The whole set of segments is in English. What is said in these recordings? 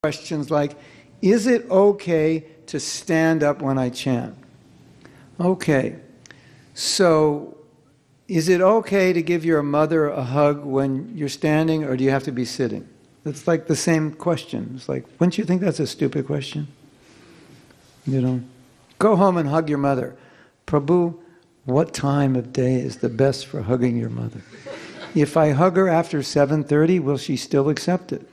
questions like, is it okay to stand up when I chant? Okay, so is it okay to give your mother a hug when you're standing, or do you have to be sitting? It's like the same question. It's like, wouldn't you think that's a stupid question? You know, go home and hug your mother. Prabhu, what time of day is the best for hugging your mother? If I hug her after 7:30, will she still accept it?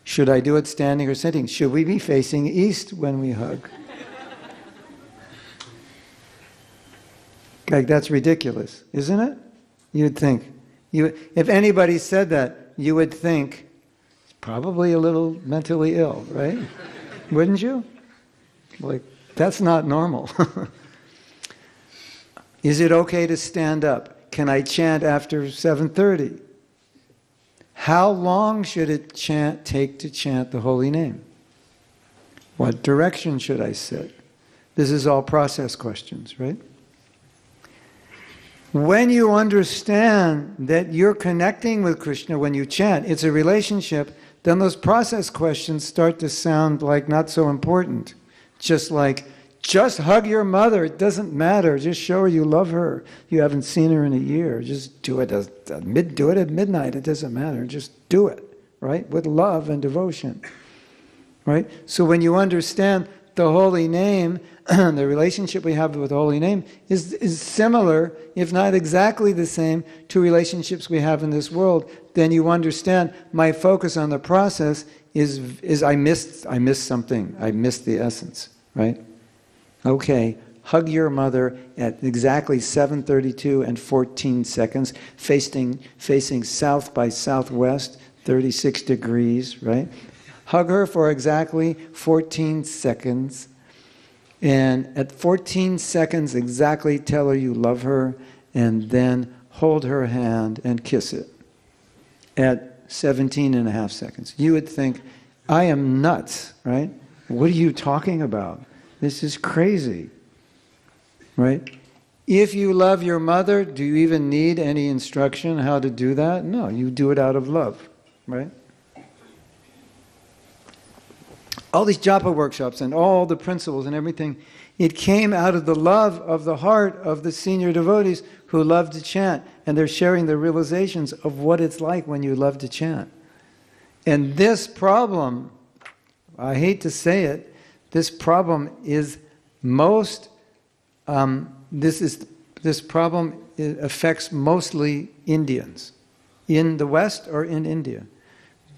Should I do it standing or sitting? Should we be facing east when we hug? Like, that's ridiculous, isn't it? You'd think. If anybody said that, you would think, it's probably a little mentally ill, right? Wouldn't you? Like, that's not normal. Is it okay to stand up? Can I chant after 7:30? How long should it take to chant the holy name? What direction should I sit? This is all process questions, right? When you understand that you're connecting with Krishna when you chant, it's a relationship, then those process questions start to sound like not so important. Just like, just hug your mother, it doesn't matter, just show her you love her. You haven't seen her in a year, just do it at midnight, it doesn't matter, just do it, right? With love and devotion, right? So when you understand the holy name, the relationship we have with the holy name is similar, if not exactly the same, to relationships we have in this world, then you understand my focus on the process is I missed something, I missed the essence, right? Okay, hug your mother at exactly 7:32 and 14 seconds, facing south by southwest, 36 degrees, right? Hug her for exactly 14 seconds. And at 14 seconds exactly, tell her you love her, and then hold her hand and kiss it. At 17 and a half seconds. You would think, I am nuts, right? What are you talking about? This is crazy, right? If you love your mother, do you even need any instruction how to do that? No, you do it out of love, right? All these japa workshops and all the principles and everything, it came out of the love of the heart of the senior devotees who love to chant, and they're sharing the realizations of what it's like when you love to chant. And this problem, I hate to say it, this problem is this problem affects mostly Indians in the West or in India,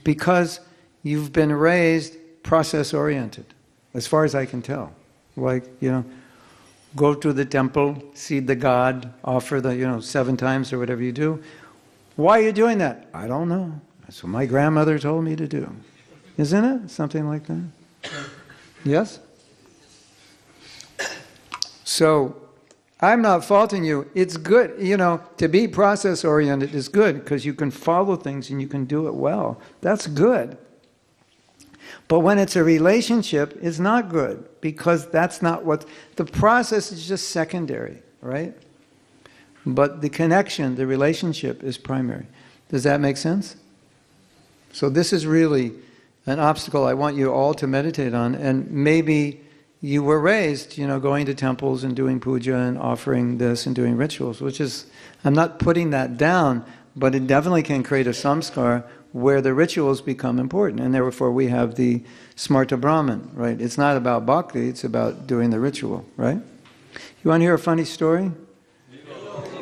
because you've been raised process-oriented, as far as I can tell. Like, go to the temple, see the god, offer the, 7 times or whatever you do. Why are you doing that? I don't know. That's what my grandmother told me to do. Isn't it? Something like that. Yes? So, I'm not faulting you. It's good, to be process-oriented is good, because you can follow things and you can do it well. That's good. But when it's a relationship, it's not good, because that's not what... The process is just secondary, right? But the connection, the relationship is primary. Does that make sense? So this is really an obstacle I want you all to meditate on, and maybe you were raised, going to temples and doing puja and offering this and doing rituals, which is, I'm not putting that down, but it definitely can create a samskar where the rituals become important, and therefore we have the smarta Brahman, right? It's not about bhakti, it's about doing the ritual, right? You want to hear a funny story?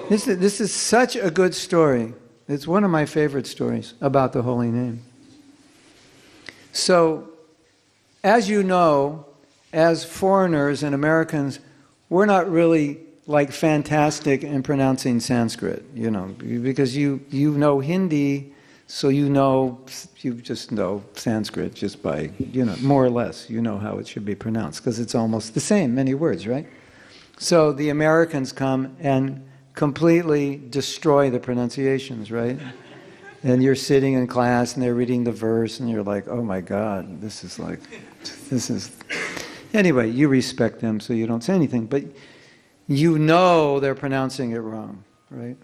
This is such a good story. It's one of my favorite stories about the holy name. So, as you know, as foreigners and Americans, we're not really like fantastic in pronouncing Sanskrit, because you know Hindi, so you just know Sanskrit just by, more or less, how it should be pronounced, because it's almost the same, many words, right? So the Americans come and completely destroy the pronunciations, right? And you're sitting in class and they're reading the verse and you're like, oh my God, this is... Anyway, you respect them so you don't say anything, but they're pronouncing it wrong, right?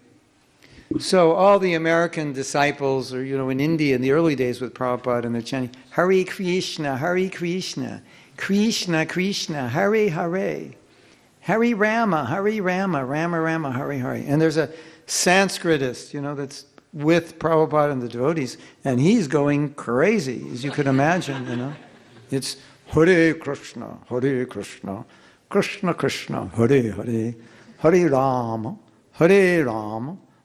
So all the American disciples, or in India in the early days with Prabhupada, and they're chanting Hare Krishna, Krishna Krishna, Hare Hare, Hare Rama, Rama Rama, Hare Hare. And there's a Sanskritist, that's with Prabhupada and the devotees, and he's going crazy, as you could imagine. It's Hare Krishna, Krishna Krishna, Hare Hare, Hare Rama,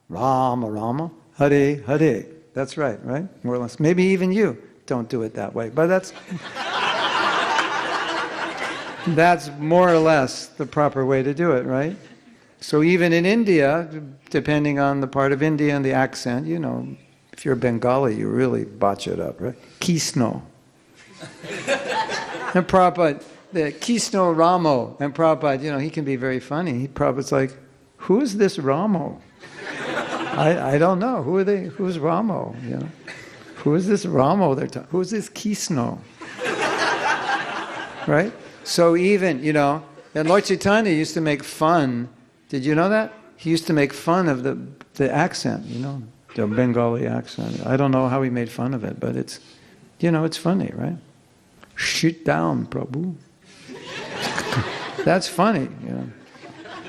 Rama Rama, Hare Hare. That's right? More or less. Maybe even you don't do it that way, but that's more or less the proper way to do it, right? So even in India, depending on the part of India and the accent, if you're Bengali, you really botch it up, right? Kisno. And Prabhupada, the Kisno Ramo, and Prabhupada, he can be very funny. Prabhupada's like, who is this Ramo? I don't know. Who are they? Who's Ramo? Who is this Ramo they're talking? Who is this Kisno? Right? So even, and Lord Chaitanya used to make fun. Did you know that? He used to make fun of the accent, the Bengali accent. I don't know how he made fun of it, but it's, it's funny, right? Shit down, Prabhu. That's funny,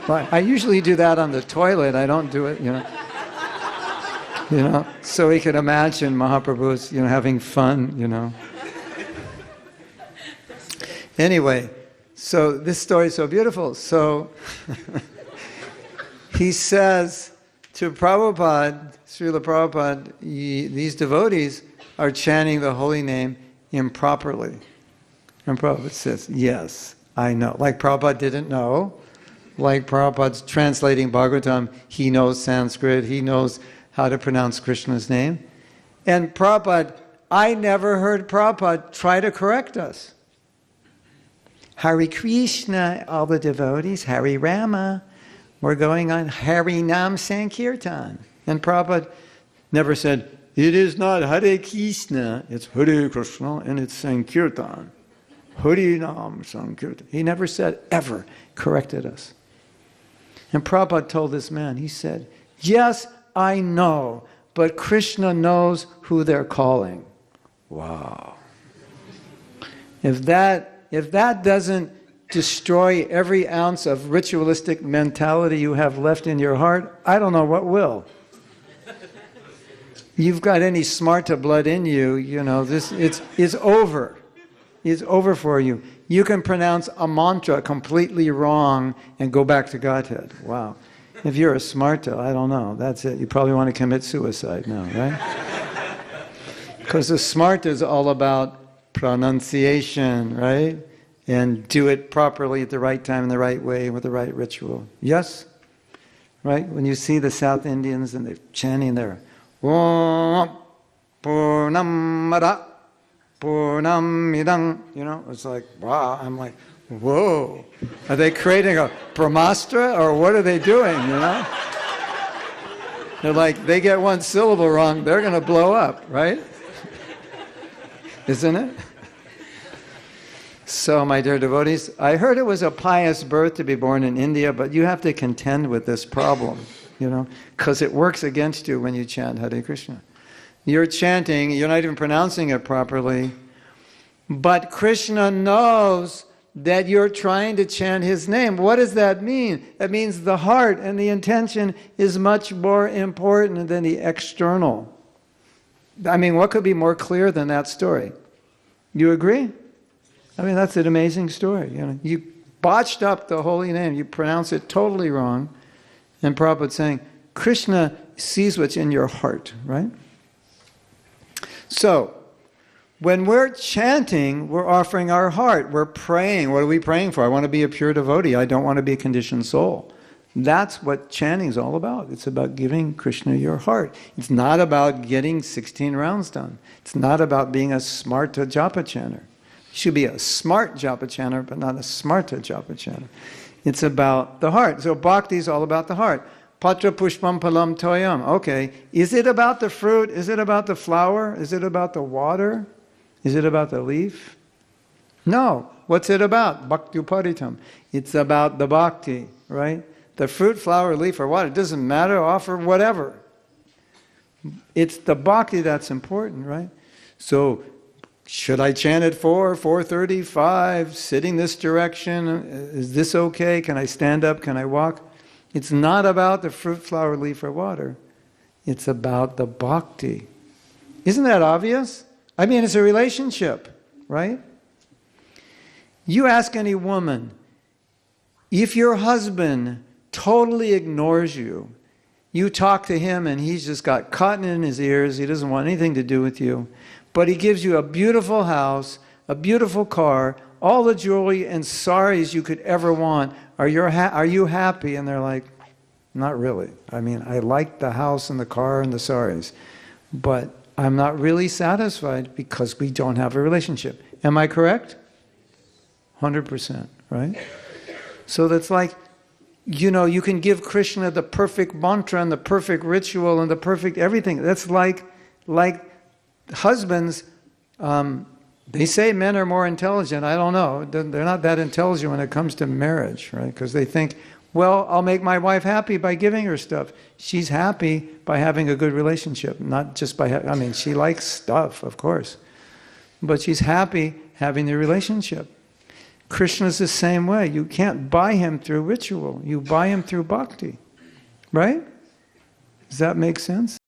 But I usually do that on the toilet. I don't do it, so we could imagine Mahaprabhu's, having fun, Anyway, so this story is so beautiful. So he says to Prabhupada, Srila Prabhupada, these devotees are chanting the holy name improperly. And Prabhupada says, yes, I know. Like Prabhupada didn't know. Like Prabhupada's translating Bhagavatam, he knows Sanskrit, he knows how to pronounce Krishna's name. And Prabhupada, I never heard Prabhupada try to correct us. Hare Krishna, all the devotees, Hare Rama, we're going on Hari Nam Sankirtan. And Prabhupada never said, it is not Hare Krishna, it's Hare Krishna, and it's Sankirtan. Hare Nam Sankirtan. He never said, ever corrected us. And Prabhupada told this man, he said, yes, I know, but Krishna knows who they're calling. Wow. If that doesn't destroy every ounce of ritualistic mentality you have left in your heart, I don't know what will. You've got any smarta blood in you, it's over. It's over for you. You can pronounce a mantra completely wrong and go back to Godhead. Wow. If you're a smarta, I don't know. That's it. You probably want to commit suicide now, right? Because the smarta is all about pronunciation, right? And do it properly at the right time in the right way with the right ritual. Yes? Right? When you see the South Indians and they're chanting their Om Purnamada Purnamidang, it's like, wow. I'm like, whoa. Are they creating a Brahmastra or what are they doing, They're like, they get one syllable wrong, they're going to blow up, right? Isn't it? So, my dear devotees, I heard it was a pious birth to be born in India, but you have to contend with this problem, because it works against you when you chant Hare Krishna. You're chanting, you're not even pronouncing it properly, but Krishna knows that you're trying to chant His name. What does that mean? That means the heart and the intention is much more important than the external. I mean, what could be more clear than that story? You agree? I mean, that's an amazing story. You botched up the holy name. You pronounce it totally wrong. And Prabhupada's saying, Krishna sees what's in your heart, right? So, when we're chanting, we're offering our heart. We're praying. What are we praying for? I want to be a pure devotee. I don't want to be a conditioned soul. That's what chanting is all about. It's about giving Krishna your heart. It's not about getting 16 rounds done. It's not about being a smarta japa chanter. You should be a smart japa chanter, but not a smarta japa chanter. It's about the heart. So bhakti is all about the heart. Patra pushpam palam toyam. Okay, is it about the fruit? Is it about the flower? Is it about the water? Is it about the leaf? No. What's it about? Bhakti uparitam. It's about the bhakti, right? The fruit, flower, leaf, or water. It doesn't matter. Offer whatever. It's the bhakti that's important, right? So, should I chant at 4, 4:35, sitting this direction? Is this okay? Can I stand up? Can I walk? It's not about the fruit, flower, leaf, or water. It's about the bhakti. Isn't that obvious? I mean, it's a relationship, right? You ask any woman, if your husband totally ignores you, you talk to him and he's just got cotton in his ears, he doesn't want anything to do with you, but he gives you a beautiful house, a beautiful car, all the jewelry and saris you could ever want. Are you happy? And they're like, not really. I mean, I like the house and the car and the saris, but I'm not really satisfied because we don't have a relationship. Am I correct? 100%, right? So that's like, you can give Krishna the perfect mantra and the perfect ritual and the perfect everything. That's like husbands, they say men are more intelligent. I don't know. They're not that intelligent when it comes to marriage, right? Because they think, well, I'll make my wife happy by giving her stuff. She's happy by having a good relationship, not just by, she likes stuff, of course. But she's happy having the relationship. Krishna's the same way. You can't buy him through ritual. You buy him through bhakti. Right? Does that make sense?